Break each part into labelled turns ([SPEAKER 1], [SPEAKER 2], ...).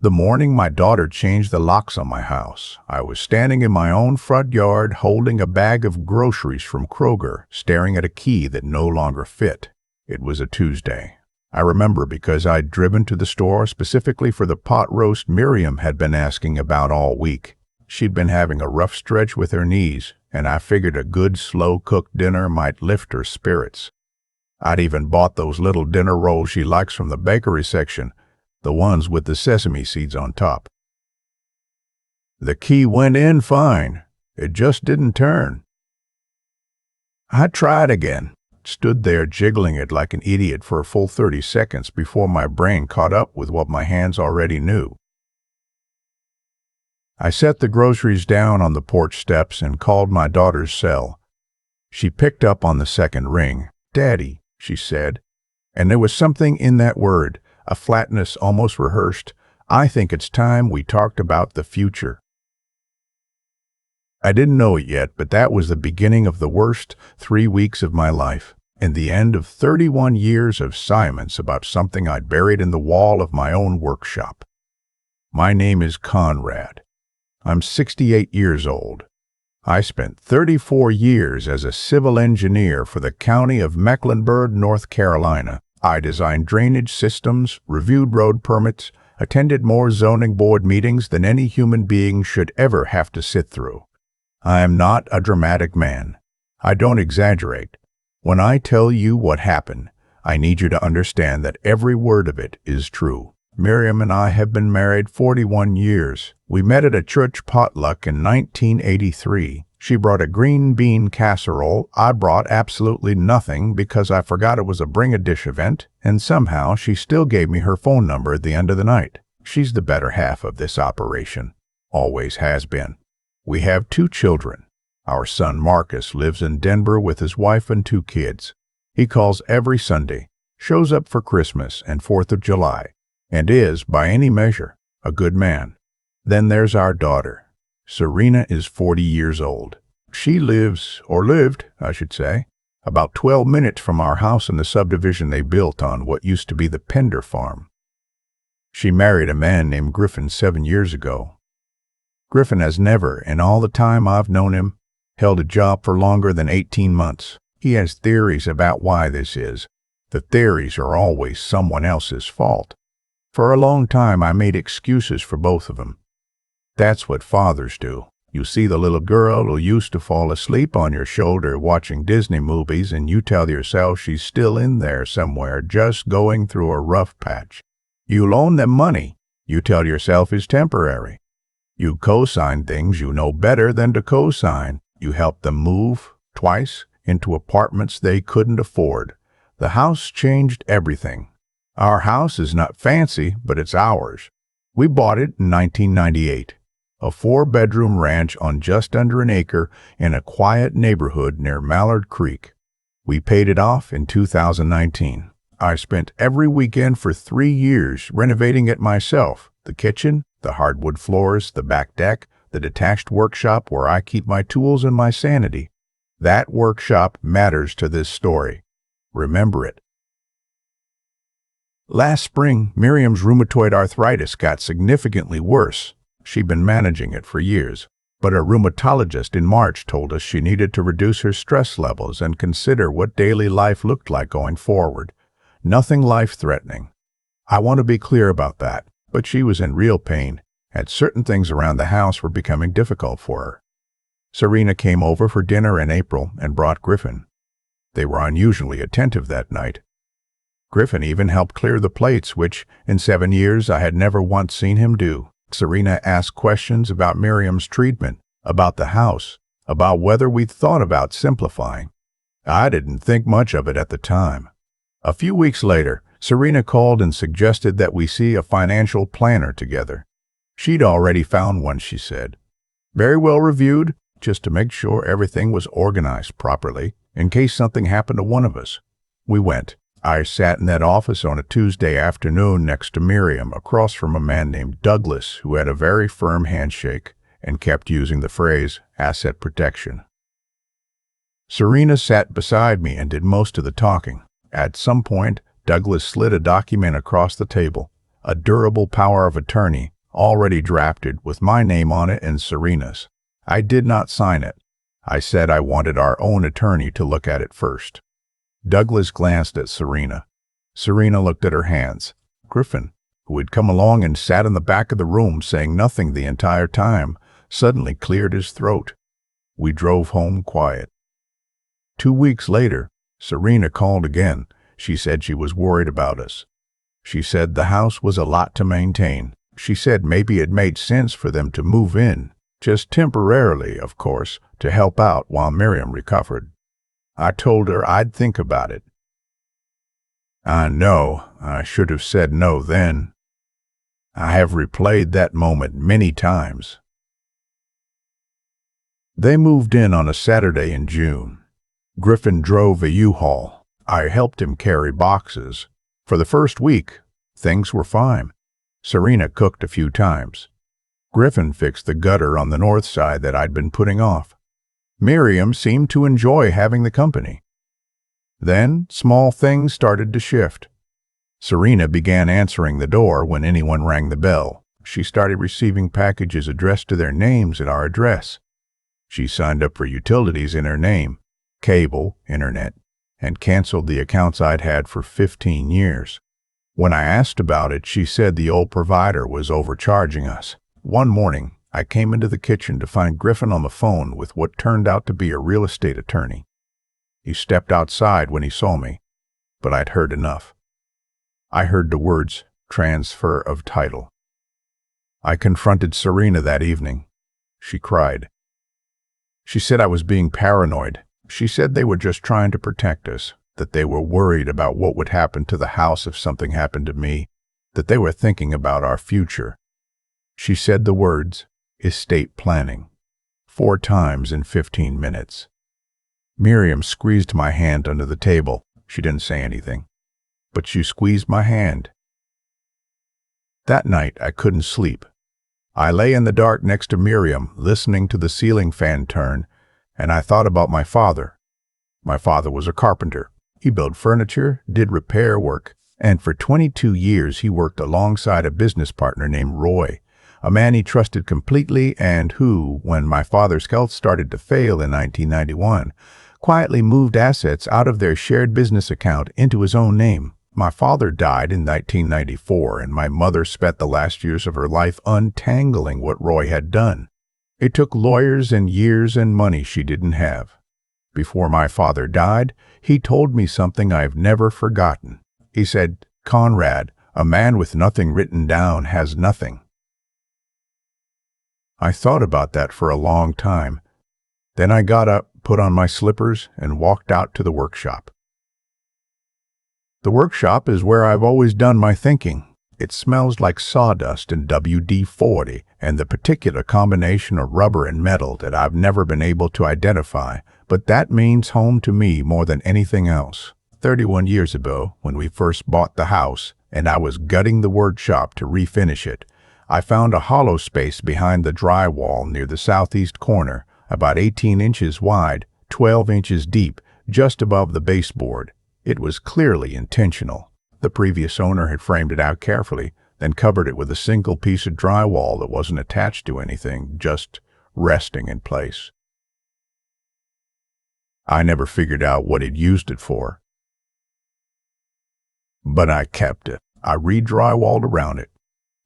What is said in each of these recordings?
[SPEAKER 1] The morning my daughter changed the locks on my house, I was standing in my own front yard holding a bag of groceries from Kroger, staring at a key that no longer fit. It was a Tuesday. I remember because I'd driven to the store specifically for the pot roast Miriam had been asking about all week. She'd been having a rough stretch with her knees, and I figured a good slow-cooked dinner might lift her spirits. I'd even bought those little dinner rolls she likes from the bakery section, the ones with the sesame seeds on top. The key went in fine. It just didn't turn. I tried again, stood there jiggling it like an idiot for a full 30 seconds before my brain caught up with what my hands already knew. I set the groceries down on the porch steps and called my daughter's cell. She picked up on the second ring. "Daddy," she said, and there was something in that word, a flatness almost rehearsed. "I think it's time we talked about the future." I didn't know it yet, but that was the beginning of the worst 3 weeks of my life, and the end of 31 years of silence about something I'd buried in the wall of my own workshop. My name is Conrad. I'm 68 years old. I spent 34 years as a civil engineer for the county of Mecklenburg, North Carolina. I designed drainage systems, reviewed road permits, attended more zoning board meetings than any human being should ever have to sit through. I am not a dramatic man. I don't exaggerate. When I tell you what happened, I need you to understand that every word of it is true. Miriam and I have been married 41 years. We met at a church potluck in 1983. She brought a green bean casserole. I brought absolutely nothing because I forgot it was a bring-a-dish event, and somehow she still gave me her phone number at the end of the night. She's the better half of this operation. Always has been. We have 2 children. Our son Marcus lives in Denver with his wife and 2 kids. He calls every Sunday, shows up for Christmas and 4th of July, and is, by any measure, a good man. Then there's our daughter. Serena is 40 years old. She lives, or lived, I should say, about 12 minutes from our house in the subdivision they built on what used to be the Pender farm. She married a man named Griffin 7 years ago. Griffin has never, in all the time I've known him, held a job for longer than 18 months. He has theories about why this is. The theories are always someone else's fault. For a long time I made excuses for both of them. That's what fathers do. You see the little girl who used to fall asleep on your shoulder watching Disney movies, and you tell yourself she's still in there somewhere just going through a rough patch. You loan them money you tell yourself is temporary. You co-sign things you know better than to co-sign. You help them move, twice, into apartments they couldn't afford. The house changed everything. Our house is not fancy, but it's ours. We bought it in 1998. A 4-bedroom ranch on just under an acre in a quiet neighborhood near Mallard Creek. We paid it off in 2019. I spent every weekend for 3 years renovating it myself. The kitchen, the hardwood floors, the back deck, the detached workshop where I keep my tools and my sanity. That workshop matters to this story. Remember it. Last spring, Miriam's rheumatoid arthritis got significantly worse. She'd been managing it for years, but a rheumatologist in March told us she needed to reduce her stress levels and consider what daily life looked like going forward. Nothing life-threatening. I want to be clear about that, but she was in real pain, and certain things around the house were becoming difficult for her. Serena came over for dinner in April and brought Griffin. They were unusually attentive that night. Griffin even helped clear the plates, which, in 7 years, I had never once seen him do. Serena asked questions about Miriam's treatment, about the house, about whether we'd thought about simplifying. I didn't think much of it at the time. A few weeks later, Serena called and suggested that we see a financial planner together. She'd already found one, she said. Very well reviewed, just to make sure everything was organized properly, in case something happened to one of us. We went. I sat in that office on a Tuesday afternoon next to Miriam, across from a man named Douglas, who had a very firm handshake and kept using the phrase asset protection. Serena sat beside me and did most of the talking. At some point, Douglas slid a document across the table. a durable power of attorney, already drafted with my name on it and Serena's. I did not sign it. I said I wanted our own attorney to look at it first. Douglas glanced at Serena. Serena looked at her hands. Griffin, who had come along and sat in the back of the room saying nothing the entire time, suddenly cleared his throat. We drove home quiet. 2 weeks later, Serena called again. She said she was worried about us. She said the house was a lot to maintain. She said maybe it made sense for them to move in, just temporarily, of course, to help out while Miriam recovered. I told her I'd think about it. I know I should have said no then. I have replayed that moment many times. They moved in on a Saturday in June. Griffin drove a U-Haul. I helped him carry boxes. For the first week, things were fine. Serena cooked a few times. Griffin fixed the gutter on the north side that I'd been putting off. Miriam seemed to enjoy having the company. Then, small things started to shift. Serena began answering the door when anyone rang the bell. She started receiving packages addressed to their names at our address. She signed up for utilities in her name, cable, internet, and canceled the accounts I'd had for 15 years. When I asked about it, she said the old provider was overcharging us. One morning, I came into the kitchen to find Griffin on the phone with what turned out to be a real estate attorney. He stepped outside when he saw me, but I'd heard enough. I heard the words, transfer of title. I confronted Serena that evening. She cried. She said I was being paranoid. She said they were just trying to protect us, that they were worried about what would happen to the house if something happened to me, that they were thinking about our future. She said the words, estate planning, 4 times in 15 minutes. Miriam squeezed my hand under the table. She didn't say anything, but she squeezed my hand. That night, I couldn't sleep. I lay in the dark next to Miriam, listening to the ceiling fan turn, and I thought about my father. My father was a carpenter. He built furniture, did repair work, and for 22 years he worked alongside a business partner named Roy, a man he trusted completely and who, when my father's health started to fail in 1991, quietly moved assets out of their shared business account into his own name. My father died in 1994, and my mother spent the last years of her life untangling what Roy had done. It took lawyers and years and money she didn't have. Before my father died, he told me something I've never forgotten. He said, "Conrad, a man with nothing written down has nothing." I thought about that for a long time. Then I got up, put on my slippers, and walked out to the workshop. The workshop is where I've always done my thinking. It smells like sawdust and WD-40 and the particular combination of rubber and metal that I've never been able to identify, but that means home to me more than anything else. 31 years ago, when we first bought the house, and I was gutting the workshop to refinish it, I found a hollow space behind the drywall near the southeast corner, about 18 inches wide, 12 inches deep, just above the baseboard. It was clearly intentional. The previous owner had framed it out carefully, then covered it with a single piece of drywall that wasn't attached to anything, just resting in place. I never figured out what he'd used it for. But I kept it. I re-drywalled around it,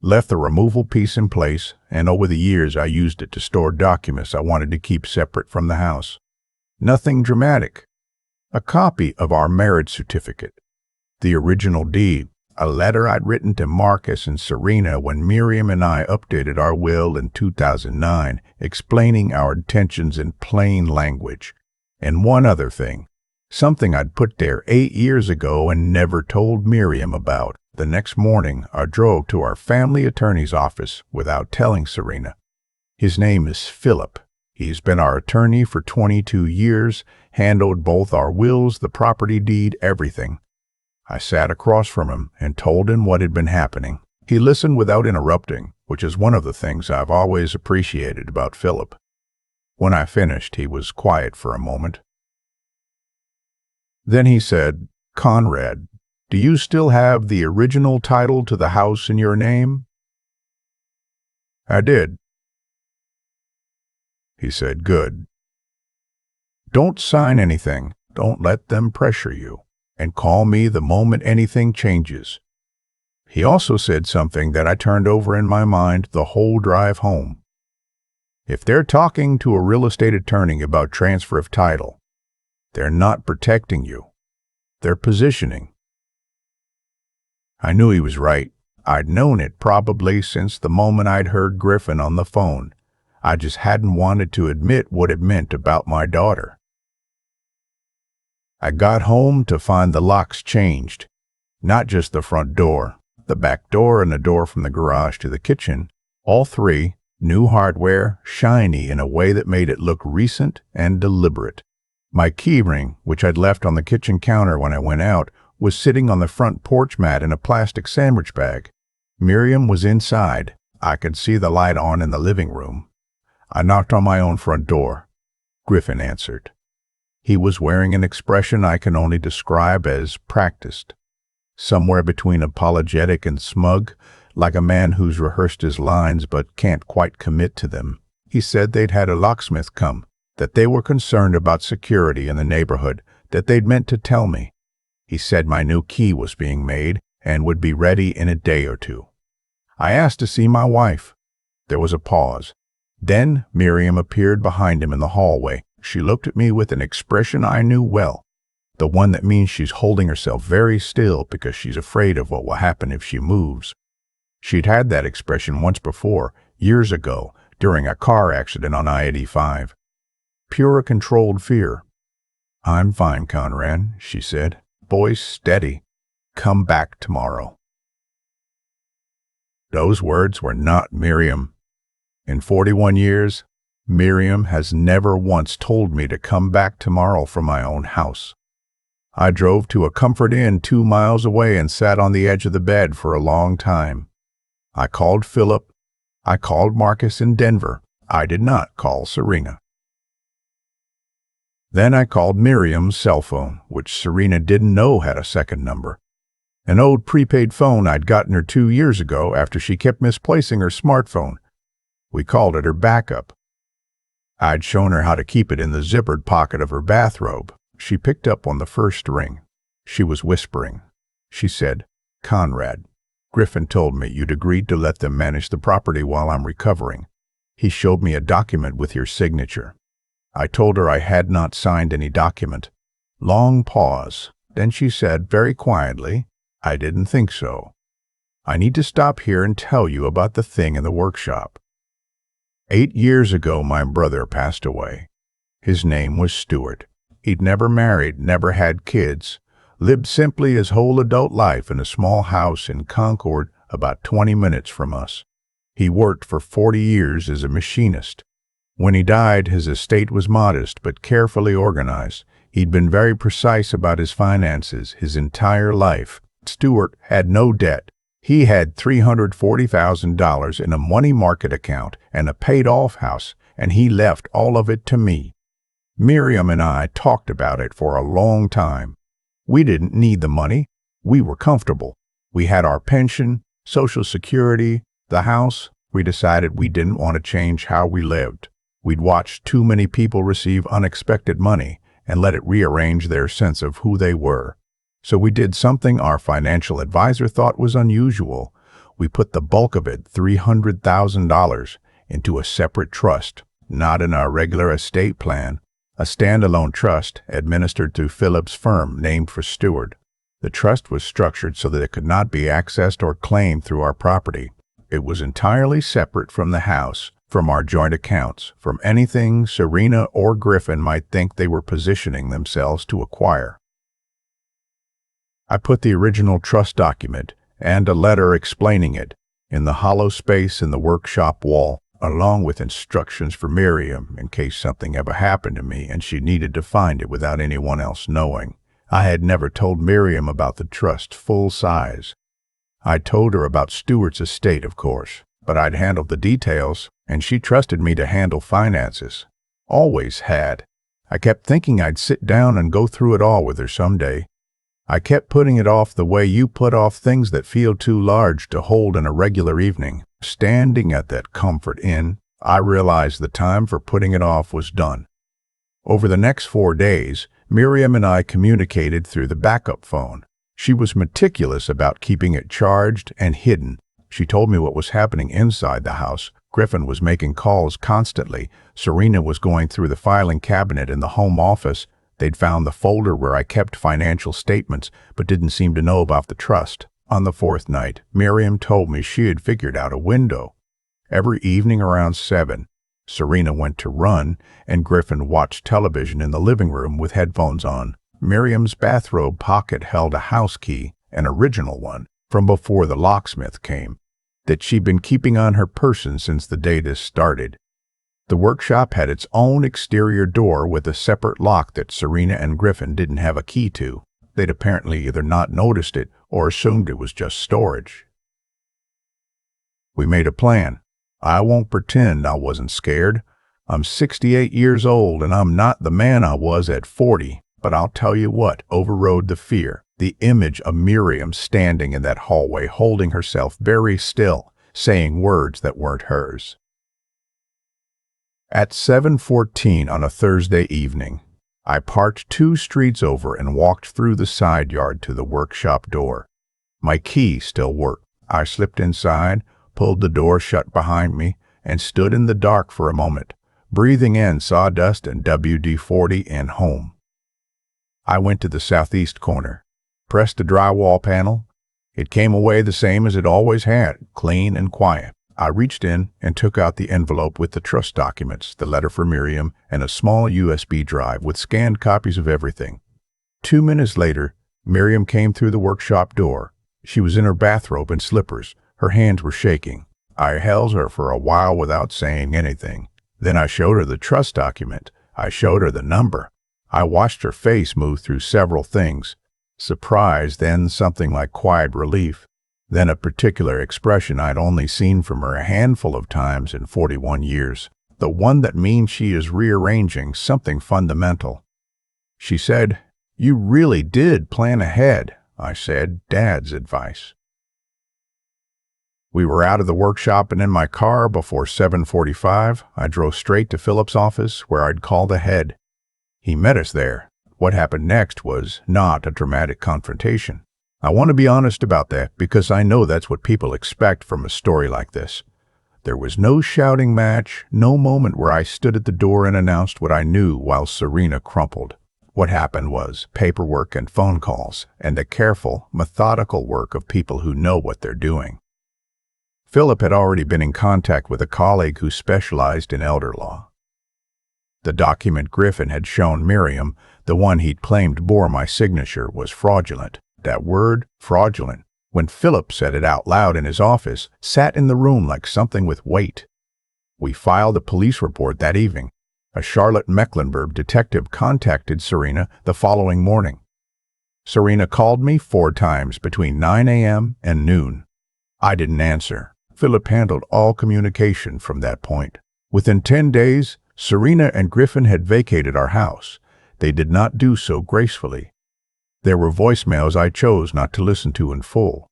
[SPEAKER 1] left the removal piece in place, and over the years I used it to store documents I wanted to keep separate from the house. Nothing dramatic. A copy of our marriage certificate, the original deed, a letter I'd written to Marcus and Serena when Miriam and I updated our will in 2009, explaining our intentions in plain language. And one other thing, something I'd put there 8 years ago and never told Miriam about. The next morning, I drove to our family attorney's office without telling Serena. His name is Philip. He's been our attorney for 22 years, handled both our wills, the property deed, everything. I sat across from him and told him what had been happening. He listened without interrupting, which is one of the things I've always appreciated about Philip. When I finished, he was quiet for a moment. Then he said, "Conrad, Do you still have the original title to the house in your name?" "I did," he said. "Good. Don't sign anything. Don't let them pressure you. And call me the moment anything changes." He also said something that I turned over in my mind the whole drive home. If they're talking to a real estate attorney about transfer of title, they're not protecting you. They're positioning. I knew he was right. I'd known it probably since the moment I'd heard Griffin on the phone. I just hadn't wanted to admit what it meant about my daughter. I got home to find the locks changed. Not just the front door, the back door and the door from the garage to the kitchen. All three, new hardware, shiny in a way that made it look recent and deliberate. My key ring, which I'd left on the kitchen counter when I went out, was sitting on the front porch mat in a plastic sandwich bag. Miriam was inside. I could see the light on in the living room. I knocked on my own front door. Griffin answered. He was wearing an expression I can only describe as practiced, somewhere between apologetic and smug, like a man who's rehearsed his lines but can't quite commit to them. He said they'd had a locksmith come, that they were concerned about security in the neighborhood, that they'd meant to tell me. He said my new key was being made and would be ready in a day or two. I asked to see my wife. There was a pause. Then Miriam appeared behind him in the hallway. She looked at me with an expression I knew well, the one that means she's holding herself very still because she's afraid of what will happen if she moves. She'd had that expression once before, years ago, during a car accident on I-85. Pure controlled fear. "I'm fine, Conrad," she said, voice steady. "Come back tomorrow." Those words were not Miriam. In 41 years, Miriam has never once told me to come back tomorrow from my own house. I drove to a comfort inn 2 miles away and sat on the edge of the bed for a long time. I called Philip. I called Marcus in Denver. I did not call Serena. Then I called Miriam's cell phone, which Serena didn't know had a second number. An old prepaid phone I'd gotten her 2 years ago after she kept misplacing her smartphone. We called it her backup. I'd shown her how to keep it in the zippered pocket of her bathrobe. She picked up on the first ring. She was whispering. She said, "Conrad, Griffin told me you'd agreed to let them manage the property while I'm recovering. He showed me a document with your signature." I told her I had not signed any document. Long pause. Then she said very quietly, "I didn't think so. I need to stop here and tell you about the thing in the workshop. 8 years ago, my brother passed away. His name was Stuart. He'd never married, never had kids, lived simply his whole adult life in a small house in Concord, about 20 minutes from us. He worked for 40 years as a machinist. When he died, his estate was modest but carefully organized. He'd been very precise about his finances his entire life. Stuart had no debt. He had $340,000 in a money market account and a paid-off house, and he left all of it to me. Miriam and I talked about it for a long time. We didn't need the money. We were comfortable. We had our pension, Social Security, the house. We decided we didn't want to change how we lived. We'd watched too many people receive unexpected money and let it rearrange their sense of who they were. So we did something our financial advisor thought was unusual. We put the bulk of it, $300,000, into a separate trust, not in our regular estate plan, a standalone trust administered through Philip's firm named for Stuart. The trust was structured so that it could not be accessed or claimed through our property. It was entirely separate from the house, from our joint accounts, from anything Serena or Griffin might think they were positioning themselves to acquire. I put the original trust document and a letter explaining it in the hollow space in the workshop wall, along with instructions for Miriam in case something ever happened to me and she needed to find it without anyone else knowing. I had never told Miriam about the trust full size. I told her about Stuart's estate, of course, but I'd handled the details, and she trusted me to handle finances. Always had. I kept thinking I'd sit down and go through it all with her someday. I kept putting it off the way you put off things that feel too large to hold in a regular evening. Standing at that comfort inn, I realized the time for putting it off was done. Over the next 4 days, Miriam and I communicated through the backup phone. She was meticulous about keeping it charged and hidden. She told me what was happening inside the house. Griffin was making calls constantly. Serena was going through the filing cabinet in the home office. They'd found the folder where I kept financial statements, but didn't seem to know about the trust. On the 4th night, Miriam told me she had figured out a window. Every evening around 7, Serena went to run, and Griffin watched television in the living room with headphones on. Miriam's bathrobe pocket held a house key, an original one, from before the locksmith came, that she'd been keeping on her person since the day this started. The workshop had its own exterior door with a separate lock that Serena and Griffin didn't have a key to. They'd apparently either not noticed it or assumed it was just storage. We made a plan. I won't pretend I wasn't scared. I'm 68 years old and I'm not the man I was at 40, but I'll tell you what overrode the fear. The image of Miriam standing in that hallway, holding herself very still, saying words that weren't hers. At 7:14 on a Thursday evening, I parked 2 streets over and walked through the side yard to the workshop door. My key still worked. I slipped inside, pulled the door shut behind me, and stood in the dark for a moment, breathing in sawdust and WD-40 and home. I went to the southeast corner, pressed the drywall panel. It came away the same as it always had, clean and quiet. I reached in and took out the envelope with the trust documents, the letter for Miriam, and a small USB drive with scanned copies of everything. 2 minutes later, Miriam came through the workshop door. She was in her bathrobe and slippers. Her hands were shaking. I held her for a while without saying anything. Then I showed her the trust document. I showed her the number. I watched her face move through several things. Surprise, then something like quiet relief. Then a particular expression I'd only seen from her a handful of times in 41 years. The one that means she is rearranging something fundamental. She said, "You really did plan ahead." I said, "Dad's advice." We were out of the workshop and in my car before 7:45. I drove straight to Philip's office, where I'd called ahead. He met us there. What happened next was not a dramatic confrontation. I want to be honest about that because I know that's what people expect from a story like this. There was no shouting match, no moment where I stood at the door and announced what I knew while Serena crumpled. What happened was paperwork and phone calls, and the careful, methodical work of people who know what they're doing. Philip had already been in contact with a colleague who specialized in elder law. The document Griffin had shown Miriam, the one he'd claimed bore my signature, was fraudulent. That word, fraudulent, when Philip said it out loud in his office, sat in the room like something with weight. We filed a police report that evening. A Charlotte Mecklenburg detective contacted Serena the following morning. Serena called me 4 times between 9 a.m. and noon. I didn't answer. Philip handled all communication from that point. Within 10 days, Serena and Griffin had vacated our house. They did not do so gracefully. There were voicemails I chose not to listen to in full.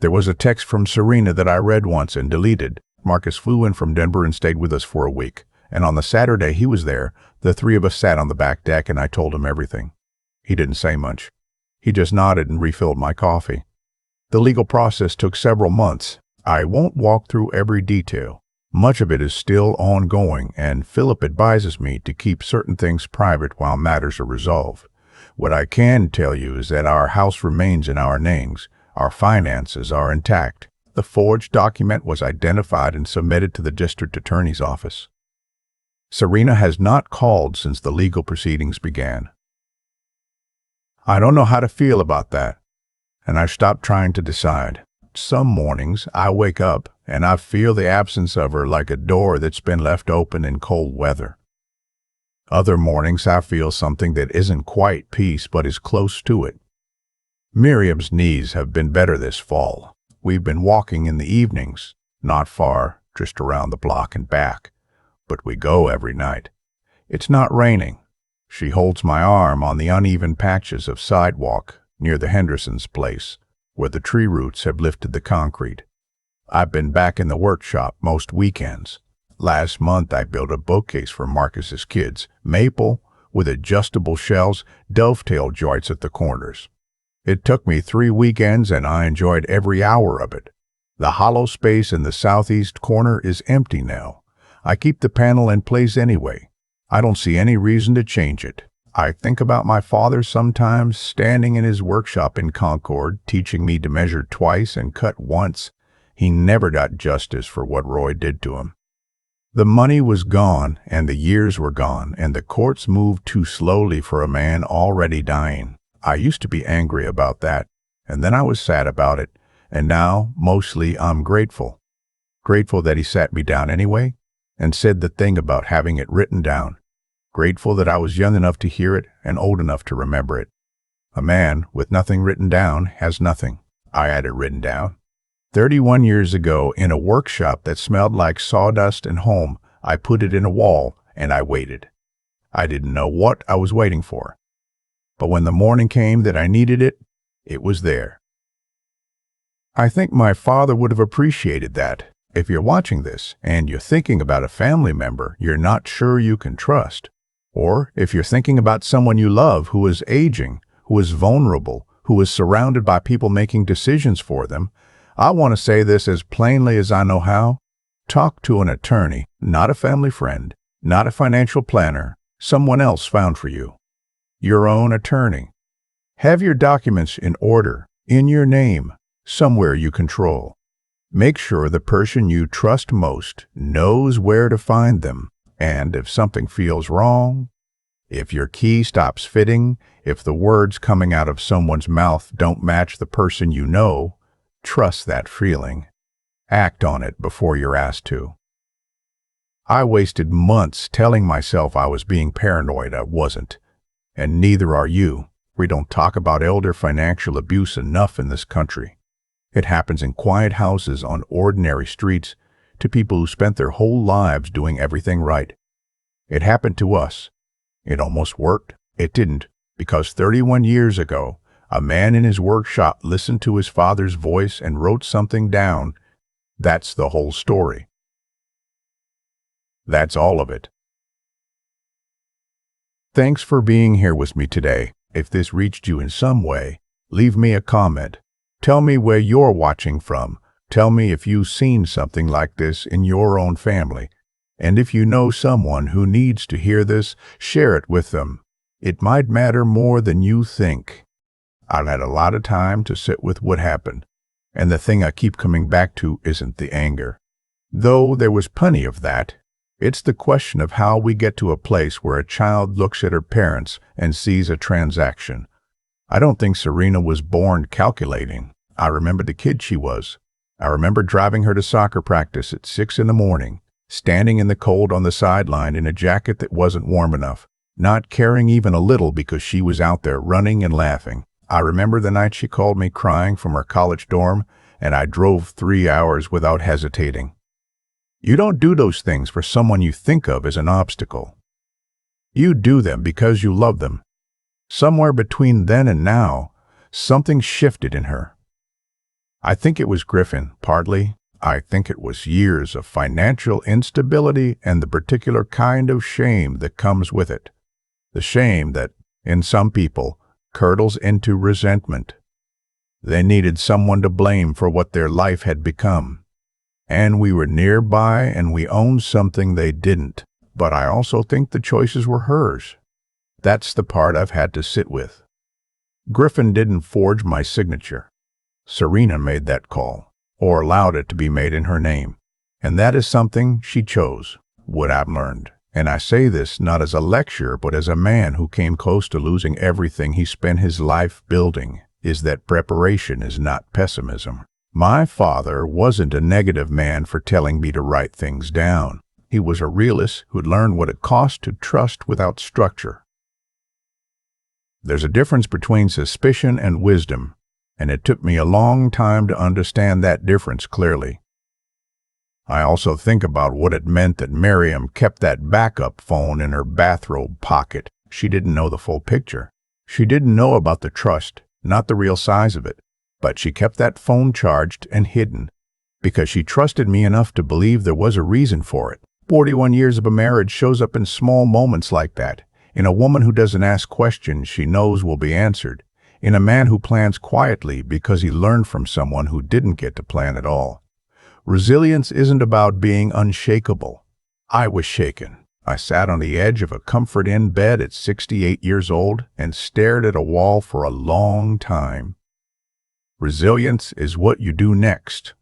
[SPEAKER 1] There was a text from Serena that I read once and deleted. Marcus flew in from Denver and stayed with us for a week, and on the Saturday he was there, the 3 of us sat on the back deck and I told him everything. He didn't say much. He just nodded and refilled my coffee. The legal process took several months. I won't walk through every detail. Much of it is still ongoing, and Philip advises me to keep certain things private while matters are resolved. What I can tell you is that our house remains in our names. Our finances are intact. The forged document was identified and submitted to the district attorney's office. Serena has not called since the legal proceedings began. I don't know how to feel about that, and I've stopped trying to decide. Some mornings I wake up and I feel the absence of her like a door that's been left open in cold weather. Other mornings I feel something that isn't quite peace but is close to it. Miriam's knees have been better this fall. We've been walking in the evenings, not far, just around the block and back, but we go every night. It's not raining. She holds my arm on the uneven patches of sidewalk. near the Henderson's place, where the tree roots have lifted the concrete. I've been back in the workshop most weekends. Last month I built a bookcase for Marcus's kids, maple, with adjustable shelves, dovetail joints at the corners. It took me 3 weekends and I enjoyed every hour of it. The hollow space in the southeast corner is empty now. I keep the panel in place anyway. I don't see any reason to change it. I think about my father sometimes, standing in his workshop in Concord, teaching me to measure twice and cut once. He never got justice for what Roy did to him. The money was gone, and the years were gone, and the courts moved too slowly for a man already dying. I used to be angry about that, and then I was sad about it, and now, mostly, I'm grateful. Grateful that he sat me down anyway, and said the thing about having it written down. Grateful that I was young enough to hear it and old enough to remember it. A man with nothing written down has nothing. I had it written down. 31 years ago, in a workshop that smelled like sawdust and home, I put it in a wall, and I waited. I didn't know what I was waiting for. But when the morning came that I needed it, it was there. I think my father would have appreciated that. If you're watching this, and you're thinking about a family member you're not sure you can trust, or if you're thinking about someone you love who is aging, who is vulnerable, who is surrounded by people making decisions for them, I want to say this as plainly as I know how. Talk to an attorney, not a family friend, not a financial planner, someone else found for you. Your own attorney. Have your documents in order, in your name, somewhere you control. Make sure the person you trust most knows where to find them, and if something feels wrong, if your key stops fitting, if the words coming out of someone's mouth don't match the person you know, trust that feeling. Act on it before you're asked to. I wasted months telling myself I was being paranoid. I wasn't. And neither are you. We don't talk about elder financial abuse enough in this country. It happens in quiet houses on ordinary streets to people who spent their whole lives doing everything right. It happened to us. It almost worked. It didn't, because 31 years ago, a man in his workshop listened to his father's voice and wrote something down. That's the whole story. That's all of it. Thanks for being here with me today. If this reached you in some way, leave me a comment. Tell me where you're watching from. Tell me if you've seen something like this in your own family. And if you know someone who needs to hear this, share it with them. It might matter more than you think. I've had a lot of time to sit with what happened, and the thing I keep coming back to isn't the anger. Though there was plenty of that, it's the question of how we get to a place where a child looks at her parents and sees a transaction. I don't think Serena was born calculating. I remember the kid she was. I remember driving her to soccer practice at 6 in the morning, standing in the cold on the sideline in a jacket that wasn't warm enough, not caring even a little because she was out there running and laughing. I remember the night she called me crying from her college dorm, and I drove 3 hours without hesitating. You don't do those things for someone you think of as an obstacle. You do them because you love them. Somewhere between then and now, something shifted in her. I think it was Griffin, partly. I think it was years of financial instability and the particular kind of shame that comes with it. The shame that, in some people, curdles into resentment. They needed someone to blame for what their life had become. And we were nearby and we owned something they didn't. But I also think the choices were hers. That's the part I've had to sit with. Griffin didn't forge my signature. Serena made that call, or allowed it to be made in her name. And that is something she chose, what I've learned. And I say this not as a lecture, but as a man who came close to losing everything he spent his life building, is that preparation is not pessimism. My father wasn't a negative man for telling me to write things down. He was a realist who'd learned what it cost to trust without structure. There's a difference between suspicion and wisdom, and it took me a long time to understand that difference clearly. I also think about what it meant that Miriam kept that backup phone in her bathrobe pocket. She didn't know the full picture. She didn't know about the trust. not the real size of it. But she kept that phone charged and hidden because she trusted me enough to believe there was a reason for it. 41 years of a marriage shows up in small moments like that, in a woman who doesn't ask questions she knows will be answered, in a man who plans quietly because he learned from someone who didn't get to plan at all. Resilience isn't about being unshakable. I was shaken. I sat on the edge of a Comfort Inn bed at 68 years old and stared at a wall for a long time. Resilience is what you do next.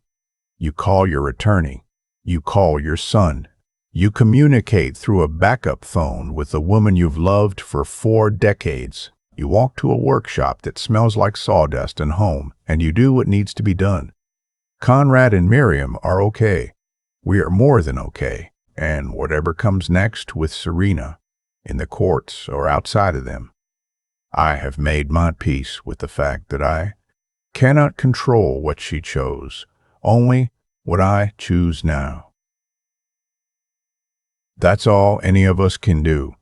[SPEAKER 1] You call your attorney. You call your son. You communicate through a backup phone with the woman you've loved for 4 decades. You walk to a workshop that smells like sawdust and home, and you do what needs to be done. Conrad and Miriam are okay. We are more than okay. And whatever comes next with Serena, in the courts or outside of them, I have made my peace with the fact that I cannot control what she chose, only what I choose now. That's all any of us can do.